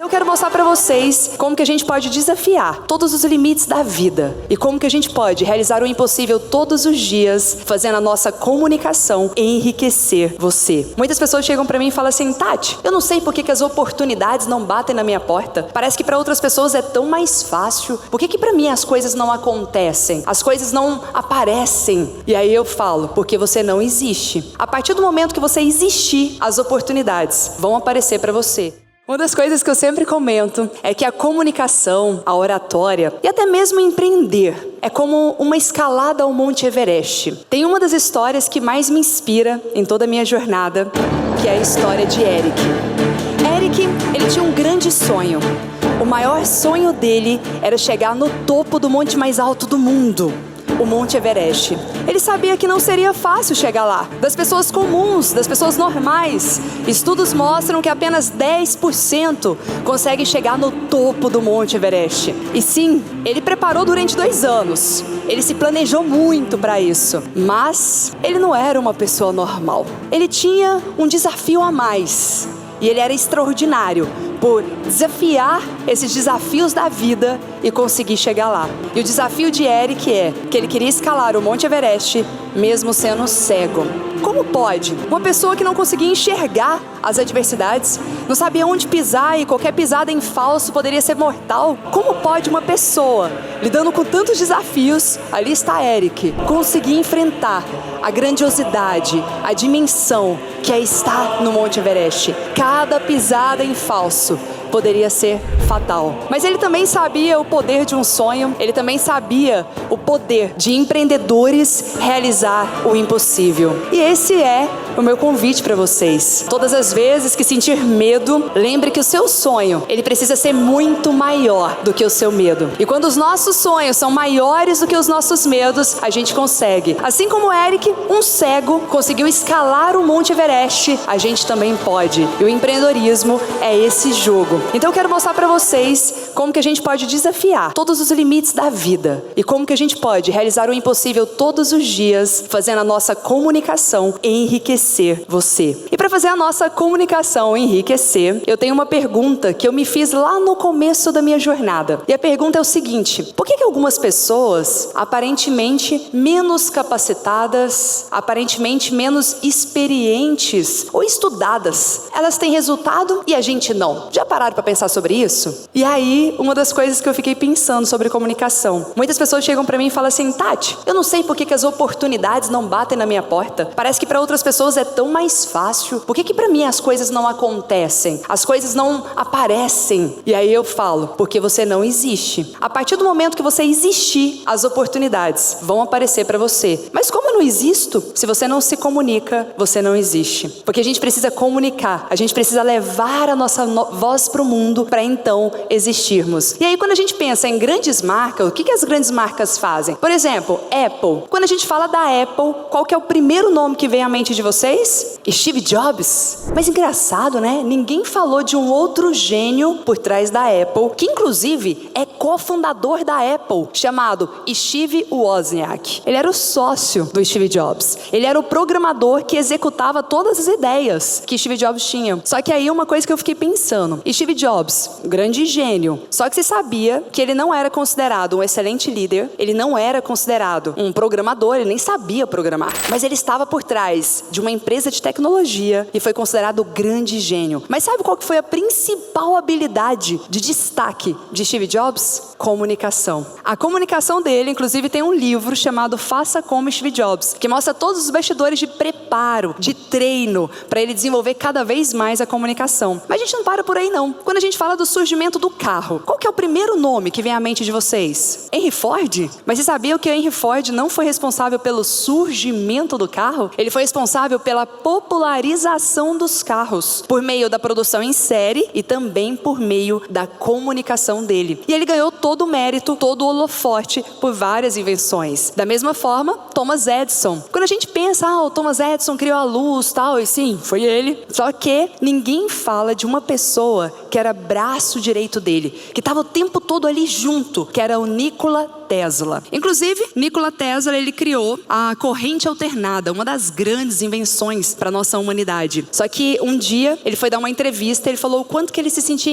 eu quero mostrar para vocês como que a gente pode desafiar todos os limites da vida e como que a gente pode realizar o impossível todos os dias, fazendo a nossa comunicação enriquecer você. Muitas pessoas chegam para mim e falam assim: Tati, eu não sei por que as oportunidades não batem na minha porta. Parece que para outras pessoas é tão mais fácil. Por que para mim as coisas não acontecem? As coisas não aparecem? E aí eu falo: porque você não existe. A partir do momento que você existir, as oportunidades vão aparecer para você. Uma das coisas que eu sempre comento é que a comunicação, a oratória e até mesmo empreender é como uma escalada ao Monte Everest. Tem uma das histórias que mais me inspira em toda a minha jornada, que é a história de Eric. Eric, ele tinha um grande sonho. O maior sonho dele era chegar no topo do monte mais alto do mundo, o Monte Everest. Ele sabia que não seria fácil chegar lá. Das pessoas comuns, das pessoas normais, estudos mostram que apenas 10% conseguem chegar no topo do Monte Everest. E sim, ele preparou durante 2 anos. Ele se planejou muito para isso. Mas ele não era uma pessoa normal. Ele tinha um desafio a mais. E ele era extraordinário por desafiar esses desafios da vida e conseguir chegar lá. E o desafio de Eric é que ele queria escalar o Monte Everest mesmo sendo cego. Como pode? Uma pessoa que não conseguia enxergar as adversidades, não sabia onde pisar e qualquer pisada em falso poderia ser mortal. Como pode uma pessoa, lidando com tantos desafios, ali está Eric, conseguir enfrentar a grandiosidade, a dimensão que é estar no Monte Everest? Cada pisada em falso poderia ser fatal. Mas ele também sabia o poder de um sonho, ele também sabia o poder de empreendedores realizar o impossível. E esse é o meu convite para vocês. Todas as vezes que sentir medo, lembre que o seu sonho, ele precisa ser muito maior do que o seu medo. E quando os nossos sonhos são maiores do que os nossos medos, a gente consegue. Assim como Eric, um cego, conseguiu escalar o Monte Everest, a gente também pode. E o empreendedorismo é esse jogo. Então eu quero mostrar para vocês como que a gente pode desafiar todos os limites da vida e como que a gente pode realizar o impossível todos os dias, fazendo a nossa comunicação enriquecer você. E para fazer a nossa comunicação enriquecer, eu tenho uma pergunta que eu me fiz lá no começo da minha jornada. E a pergunta é o seguinte: por que algumas pessoas, aparentemente menos capacitadas, aparentemente menos experientes ou estudadas, elas têm resultado e a gente não? Já pararam para pensar sobre isso? E aí, uma das coisas que eu fiquei pensando sobre comunicação. Muitas pessoas chegam para mim e falam assim: Tati, eu não sei por que as oportunidades não batem na minha porta. Parece que para outras pessoas é tão mais fácil. Por que para mim as coisas não acontecem? As coisas não aparecem? E aí eu falo: porque você não existe. A partir do momento que você existir, as oportunidades vão aparecer para você. Mas como eu não existo? Se você não se comunica, você não existe. Porque a gente precisa comunicar, a gente precisa levar a nossa voz para o mundo para então existirmos. E aí quando a gente pensa em grandes marcas, o que as grandes marcas fazem? Por exemplo, Apple. Quando a gente fala da Apple, qual que é o primeiro nome que vem à mente de vocês? Steve Jobs. Mas engraçado, né? Ninguém falou de um outro gênio por trás da Apple, que inclusive é cofundador da Apple, chamado Steve Wozniak. Ele era o sócio do Steve Jobs. Ele era o programador que executava todas as ideias que Steve Jobs tinha. Só que aí uma coisa que eu fiquei pensando: Steve Jobs, grande gênio, só que você sabia que ele não era considerado um excelente líder, ele não era considerado um programador, ele nem sabia programar, mas ele estava por trás de uma empresa de tecnologia e foi considerado grande gênio. Mas sabe qual que foi a principal habilidade de destaque de Steve Jobs? Comunicação. A comunicação dele, inclusive, tem um livro chamado Faça Como Steve Jobs, que mostra todos os bastidores de preparo, de treino, para ele desenvolver cada vez mais a comunicação. Mas a gente não para por aí não. Quando a gente fala do surgimento do carro, qual que é o primeiro nome que vem à mente de vocês? Henry Ford? Mas vocês sabiam que Henry Ford não foi responsável pelo surgimento do carro? Ele foi responsável pela popularização dos carros, por meio da produção em série e também por meio da comunicação dele. E ele ganhou todo o mérito, todo o holofote por várias invenções. Da mesma forma, Thomas Edison. Quando a gente pensa, o Thomas Edison criou a luz, tal, e sim, foi ele. Só que ninguém fala de uma pessoa que era braço direito dele, que estava o tempo todo ali junto, que era o Nikola Tesla. Inclusive, Nikola Tesla, ele criou a corrente alternada, uma das grandes invenções para nossa humanidade. Só que um dia, ele foi dar uma entrevista, ele falou o quanto que ele se sentia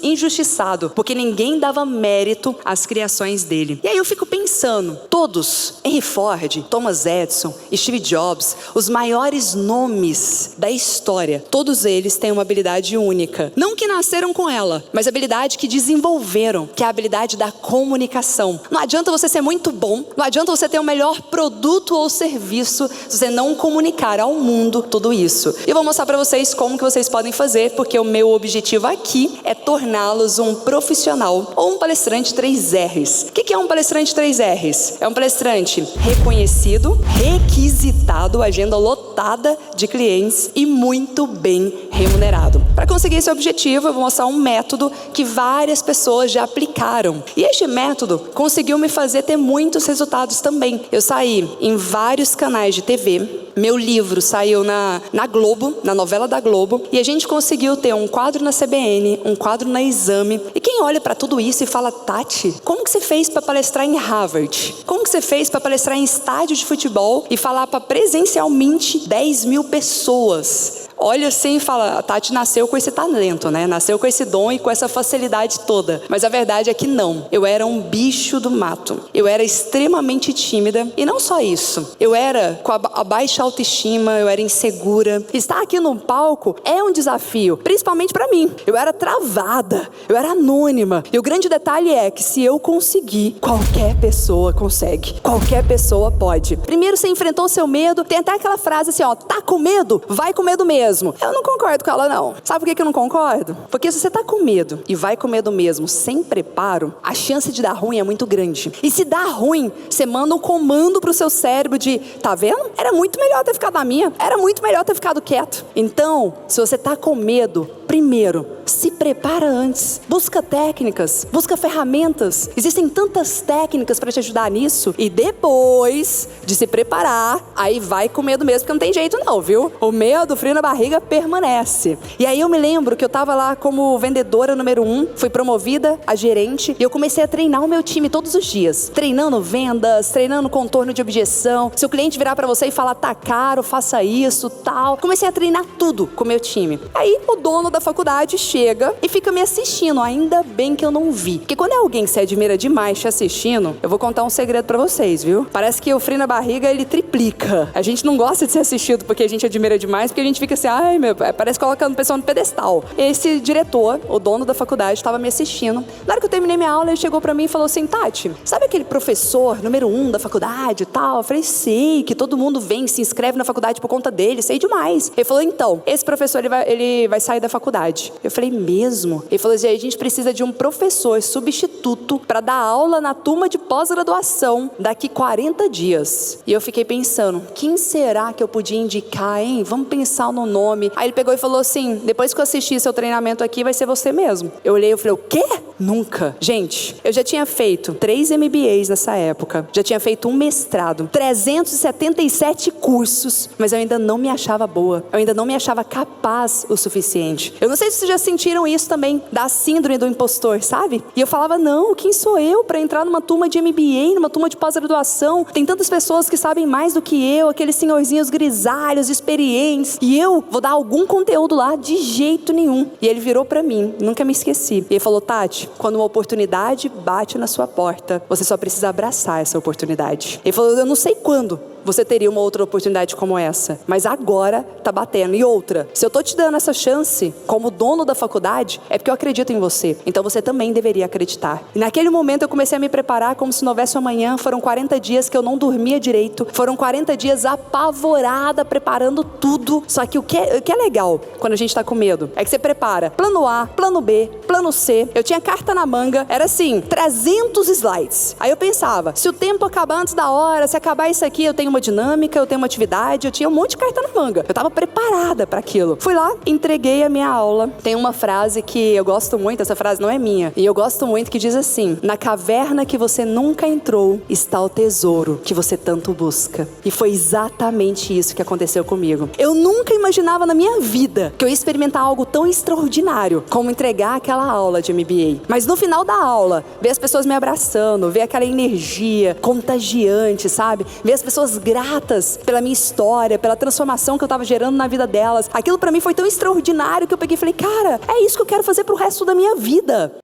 injustiçado, porque ninguém dava mérito às criações dele. E aí eu fico pensando, todos, Henry Ford, Thomas Edison, Steve Jobs, os maiores nomes da história, todos eles têm uma habilidade única. Não que nasceram com ela, mas a habilidade que desenvolveram, que é a habilidade da comunicação. Não adianta você ser muito bom, não adianta você ter o melhor produto ou serviço se você não comunicar ao mundo tudo isso. E eu vou mostrar para vocês como que vocês podem fazer, porque o meu objetivo aqui é torná-los um profissional ou um palestrante 3Rs. O que é um palestrante 3Rs? É um palestrante reconhecido, requisitado, agenda lotada de clientes e muito bem remunerado. Para conseguir esse objetivo, eu vou mostrar um método que várias pessoas já aplicaram. E este método conseguiu me fazer ter muitos resultados também. Eu saí em vários canais de TV, meu livro saiu na Globo, na novela da Globo, e a gente conseguiu ter um quadro na CBN, um quadro na Exame. E quem olha para tudo isso e fala, Tati, como que você fez para palestrar em Harvard? Como que você fez para palestrar em estádio de futebol e falar para presencialmente 10 mil pessoas? Olha assim e fala, a Tati nasceu com esse talento, né? Nasceu com esse dom e com essa facilidade toda. Mas a verdade é que não. Eu era um bicho do mato. Eu era extremamente tímida. E não só isso. Eu era com a baixa autoestima, eu era insegura. Estar aqui no palco é um desafio, principalmente pra mim. Eu era travada, eu era anônima. E o grande detalhe é que se eu conseguir, qualquer pessoa consegue. Qualquer pessoa pode. Primeiro você enfrentou o seu medo. Tem até aquela frase assim, ó, tá com medo? Vai com medo mesmo. Eu não concordo com ela não. Sabe por que eu não concordo? Porque se você tá com medo e vai com medo mesmo, sem preparo, a chance de dar ruim é muito grande. E se dá ruim, você manda um comando pro seu cérebro de, tá vendo? Era muito melhor ter ficado na minha. Era muito melhor ter ficado quieto. Então, se você tá com medo, primeiro, se prepara antes. Busca técnicas, busca ferramentas. Existem tantas técnicas para te ajudar nisso. E depois de se preparar, aí vai com medo mesmo, porque não tem jeito não, viu? O medo, o frio na barriga permanece. E aí eu me lembro que eu tava lá como vendedora número 1, fui promovida a gerente, e eu comecei a treinar o meu time todos os dias. Treinando vendas, treinando contorno de objeção. Se o cliente virar para você e falar, tá caro, faça isso, tal. Comecei a treinar tudo com o meu time. Aí o dono da faculdade chega e fica me assistindo. Ainda bem que eu não vi. Porque quando é alguém que se admira demais te assistindo, eu vou contar um segredo pra vocês, viu? Parece que o frio na barriga, ele triplica. A gente não gosta de ser assistido porque a gente admira demais, porque a gente fica assim, ai meu, parece colocando pessoa no pedestal. Esse diretor, o dono da faculdade, estava me assistindo. Na hora que eu terminei minha aula, ele chegou pra mim e falou assim, Tati, sabe aquele professor número 1 da faculdade e tal? Eu falei, sei, que todo mundo vem e se inscreve na faculdade por conta dele, sei demais. Ele falou, então, esse professor, ele vai sair da faculdade. Eu falei, mesmo? Ele falou assim, a gente precisa de um professor substituto para dar aula na turma de pós-graduação daqui 40 dias. E eu fiquei pensando, quem será que eu podia indicar, hein? Vamos pensar no nome. Aí ele pegou e falou assim, depois que eu assistir seu treinamento aqui, vai ser você mesmo. Eu olhei e falei, o quê? Nunca. Gente, eu já tinha feito 3 MBAs nessa época, já tinha feito um mestrado, 377 cursos, mas eu ainda não me achava boa, eu ainda não me achava capaz o suficiente. Eu não sei se vocês já sentiram isso também, da síndrome do impostor, sabe? E eu falava, não, quem sou eu para entrar numa turma de MBA, numa turma de pós-graduação? Tem tantas pessoas que sabem mais do que eu, aqueles senhorzinhos grisalhos, experientes, e eu vou dar algum conteúdo lá? De jeito nenhum. E ele virou pra mim, nunca me esqueci. E ele falou, Tati, quando uma oportunidade bate na sua porta, você só precisa abraçar essa oportunidade. Ele falou, eu não sei quando você teria uma outra oportunidade como essa, mas agora tá batendo. E outra, se eu tô te dando essa chance como dono da faculdade, é porque eu acredito em você, então você também deveria acreditar. E naquele momento eu comecei a me preparar como se não houvesse amanhã. Foram 40 dias que eu não dormia direito, foram 40 dias apavorada, preparando tudo. Só que o que é legal quando a gente tá com medo, é que você prepara plano A, plano B, plano C. Eu tinha carta na manga, era assim, 300 slides. Aí eu pensava, se o tempo acabar antes da hora, se acabar isso aqui, eu tenho tenho uma dinâmica, eu tenho uma atividade, eu tinha um monte de carta na manga. Eu tava preparada para aquilo. Fui lá, entreguei a minha aula. Tem uma frase que eu gosto muito, essa frase não é minha, e eu gosto muito, que diz assim: na caverna que você nunca entrou está o tesouro que você tanto busca. E foi exatamente isso que aconteceu comigo. Eu nunca imaginava na minha vida que eu ia experimentar algo tão extraordinário como entregar aquela aula de MBA. Mas no final da aula, ver as pessoas me abraçando, ver aquela energia contagiante, sabe? Ver as pessoas gratas pela minha história, pela transformação que eu tava gerando na vida delas. Aquilo pra mim foi tão extraordinário que eu peguei e falei: cara, é isso que eu quero fazer pro resto da minha vida.